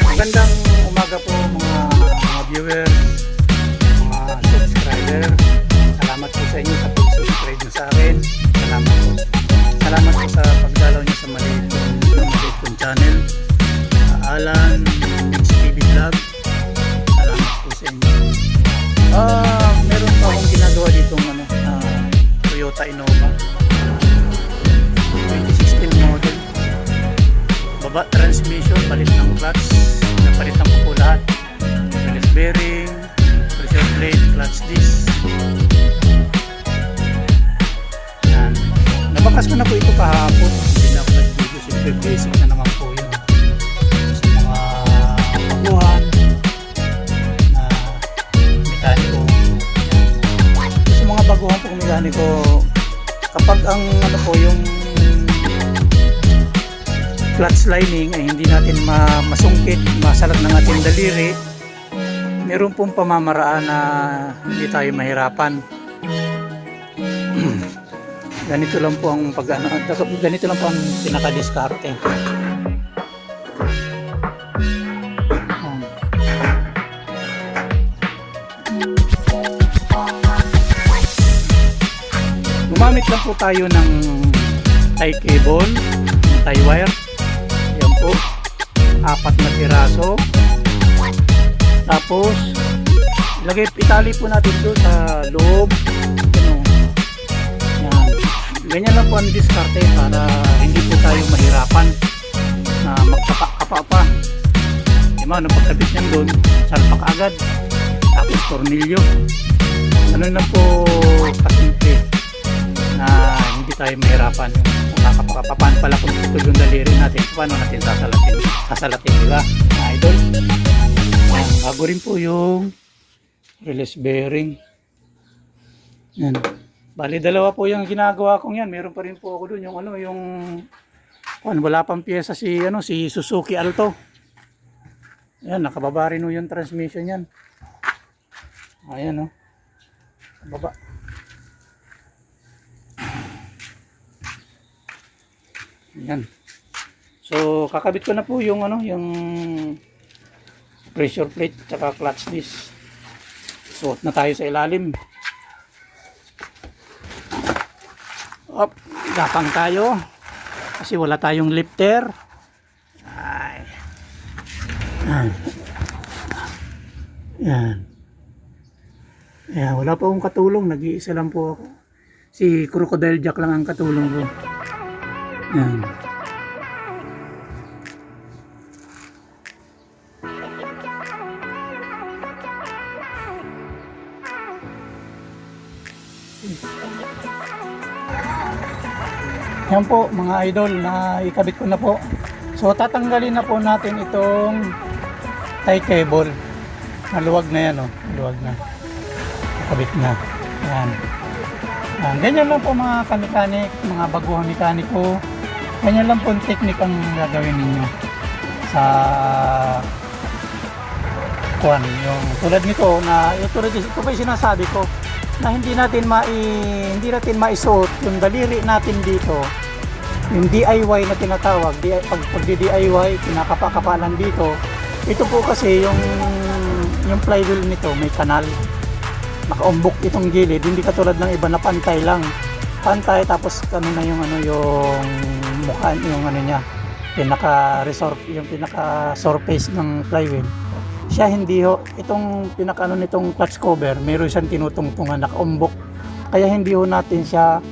Magandang umaga po mga viewer, mga subscriber. Salamat po sa inyo sa pag-subscribe nyo sa akin. Salamat po. Salamat po sa pagdalaw nyo sa maliit kong channel. Alan TV Vlog. Salamat po sa inyo. Meron pa akong ginagawa ditong Toyota Innova 2016 model. Baba transmission, palit ng clutch, napalitan ko po lahat. Release bearing, pressure plate, clutch disc. Yan. Nabakas ko na po ito kahapon. Hindi na ako nag-video. Siyempre basic na naman po yun. Sa mga baguhan na mekaniko. Sa mga baguhan po mekaniko, kapag ang yung clutch lining ay hindi natin masungkit, masalat ng ating daliri, meron pong pamamaraan na hindi tayo mahirapan. Ganito lang po ang ganito lang po ang pinaka-diskarte. Gumamit lang po tayo ng tie cable, tie wire. Yan po, 4 na piraso. Tapos itali po natin doon sa loob. Yan. Ganyan lang po ang diskarte para hindi po tayo mahirapan na magkapa-kapa pa. Diba, nung pagkabit niyan doon, salpak agad. Tapos tornilyo. Ano na po kasimple na hindi tayo mahirapan. Paano pala kung ito yung daliri natin, paano natin sasalatin, diba mga idol? Ayan, bago rin po yung release bearing. Yan. Bali dalawa po yung ginagawa kong yan. Meron pa rin po ako dun yung wala pang pyesa si Suzuki Alto. Yan, nakababa rin yung transmission yan. Ayan baba. Yan. So kakabit ko na po yung yung pressure plate tsaka clutch disc. Suot na tayo sa ilalim. Gapang tayo kasi wala tayong lifter. Yan. Yan, wala pa akong katulong, nag-iisa lang po ako. Si Crocodile Jack lang ang katulong ko. Yan. Yan po mga idol, na ikabit ko na po. So tatanggalin na po natin itong tie cable. Maluwag na yan maluwag na. Ikabit na. Yan. Ganyan lang po mga kamekanik, mga baguhang mekaniko. Ganyan lang po ang technique ang gagawin ninyo sa yung tulad nito na ito pa yung sinasabi ko na hindi natin maisuot yung daliri natin dito, yung DIY na tinatawag. Pag DIY kinakapa-kapalan dito, ito po kasi yung flywheel nito may kanal, nakaumbok itong gilid, hindi katulad ng iba na pantay lang, tapos yung mukha, yung niya, yung pinaka surface ng flywheel. Siya hindi itong nitong clutch cover, meron siyang tinutungtungan, nakaumbok, kaya hindi natin siya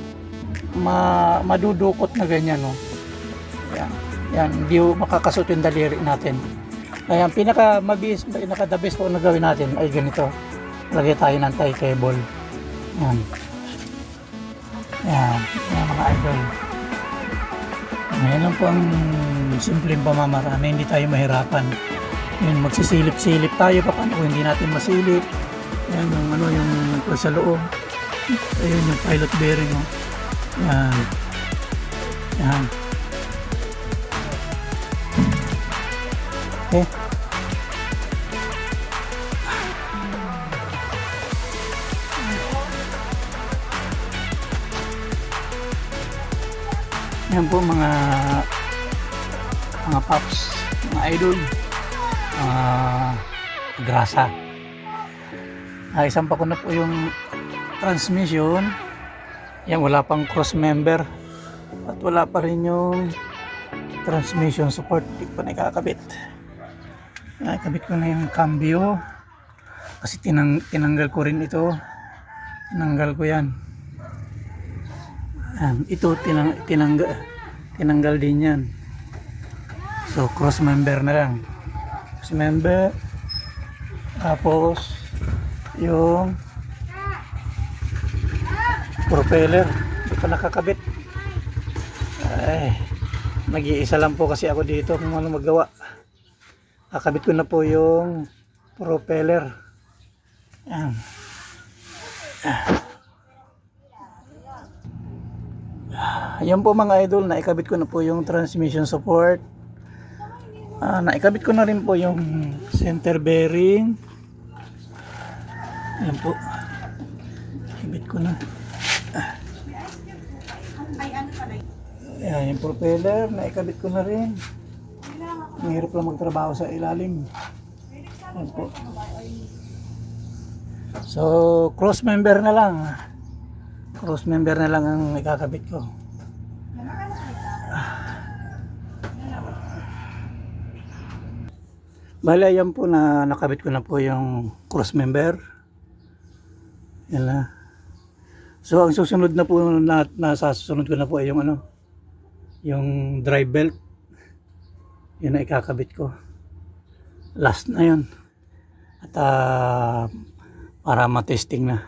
madudukot na ganyan yan, hindi makakasot yung daliri natin. Kaya the best po na gawin natin ay ganito, lagay tayo ng tie cable. Yan mga idol. Ngayon lang po ang simpleng pamamaraan na hindi tayo mahirapan. Yan, magsisilip-silip tayo paano kung hindi natin masilip. Yan yung sa loob. Ayun yung pilot bearing yan. Okay. Yan po mga mga paps, mga idol, grasa. Isang pa ko na po yung transmission. Yan, wala pang cross member at wala pa rin yung transmission support. Hindi pa nakakabit. Nakakabit ko na yung cambio kasi tinanggal ko rin ito. Tinanggal ko yan. Ito tinanggal din yan. So cross member na lang. Cross member. Tapos yung propeller hindi pa nakakabit. Mag-iisa lang po kasi ako dito kung ano magawa. Kakabit ko na po yung propeller. Ayan po mga idol, naikabit ko na po yung transmission support. Naikabit ko na rin po yung center bearing. Ayan po. Ikabit ko na. Ayan yung propeller, naikabit ko na rin. Ang hirap lang magtrabaho sa ilalim. Ayan po. So, cross member na lang. Cross member na lang ang ikakabit ko. Bale, yan po na nakabit ko na po yung cross member. Yan na. So, ang susunod na po na susunod ko na po ay yung ano, yung drive belt. Yun na ikakabit ko. Last na yun. At para matesting na.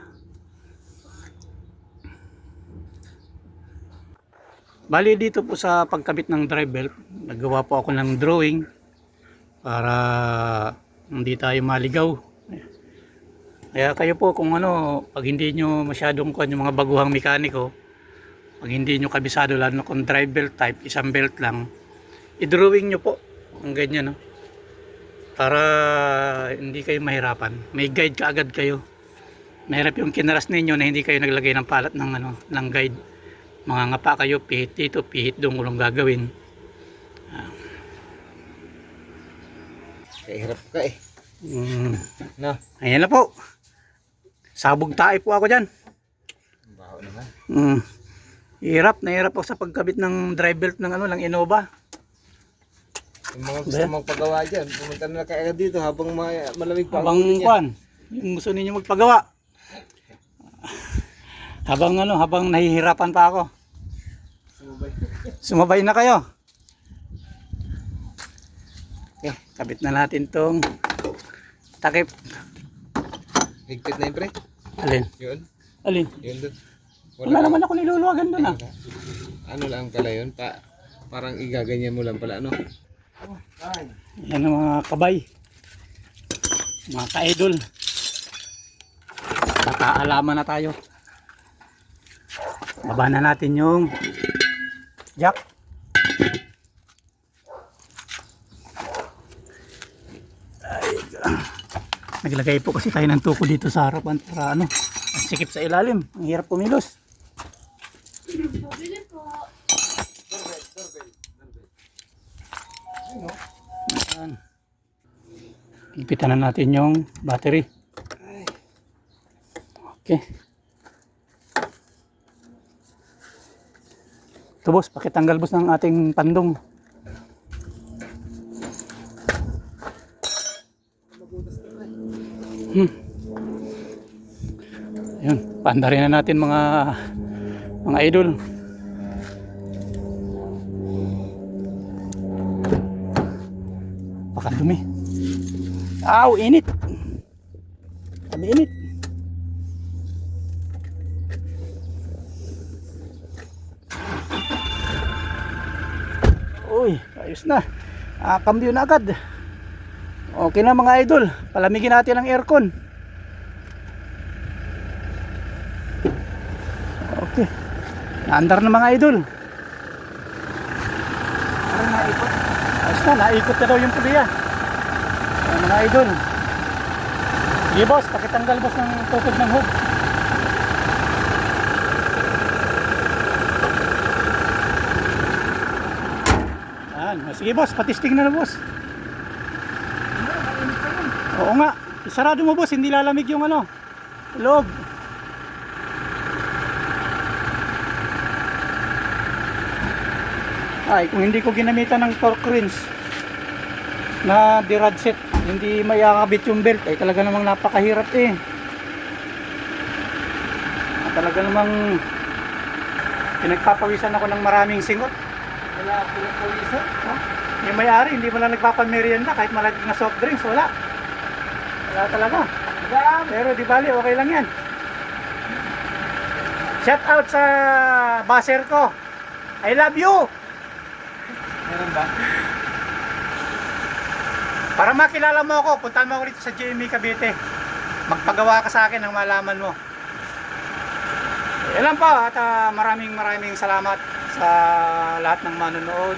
Bali dito po sa pagkabit ng drive belt, naggawa po ako ng drawing para hindi tayo maligaw. Kaya kayo po kung ano, pag hindi nyo masyadong kuhan yung mga baguhang mekaniko, pag hindi nyo kabisado lalo kung drive belt type, isang belt lang, i-drawing nyo po ang ganyan, no? Para hindi kayo mahirapan. May guide ka agad kayo. Mahirap yung kinaras ninyo na hindi kayo naglagay ng palat ng ano, ng guide. Mga ngapa kayo, pihit dito, pihit doon, walang gagawin. Hirap ka eh. No. Ayan na po. Sabog tayo po ako dyan. Baho naman. Hirap, nahirap ako sa pagkabit ng drive belt ng ano, lang Innova. Yung mga gusto magpagawa dyan, pumunta na kayo dito habang malamig pa. Habang kwan, yung gusto ninyo magpagawa. Habang nahihirapan pa ako. Sumabay na kayo. Okay, kabit na natin tong takip. Higpit na yung pre. Alin? Yun. Alin? Yun doon. Wala naman ako niluluwagan doon. Ano lang pala yun? Parang igaganyan mo lang pala, ano? Yan ang mga kabay. Mga ka-idol. Nakaalaman na tayo. Baba na natin yung jack. Naglagay po kasi tayo ng tuko dito sa harapan para ano, ang sikip sa ilalim. Ang hirap pumilos. Ayan. Ipitan na natin yung battery. Okay. Ito boss, pakitanggal boss ng ating pandong. Ayun, paandarin na natin mga idol. Pakadumi. Aw, init. Sabi init. Uy, ayos na. Kambyo na agad. Okay na mga idol. Palamigin natin ang aircon. Okay. Naandar na mga idol. Parang naikot. Ayos na, naikot na daw yung puliya. Mga idol. Sige boss, pakitanggal boss ng tukod ng hook. Yan. Sige boss, patisting na boss. Oo nga. Isarado mo boss, hindi lalamig yung ano, loob. Ay, kung hindi ko ginamitan ng torque wrench na dirad set, hindi mayakabit yung belt, ay talaga namang napakahirap eh. Talaga namang pinagpapawisan ako ng maraming singot. Wala ako pinagpawisan. Yung may-ari, hindi mo lang nagpapamerienda kahit malagig na soft drinks, wala. Wala talaga. Pero di bali, okay lang yan. Shout out sa baser ko. I love you! Meron ba? Para makilala mo ako, puntahan mo ako dito sa JME Cavite. Magpagawa ka sa akin ng malaman mo. Yan lang po at maraming salamat sa lahat ng manonood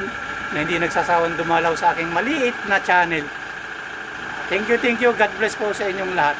na hindi nagsasawang dumalaw sa aking maliit na channel. Thank you. God bless po sa inyong lahat.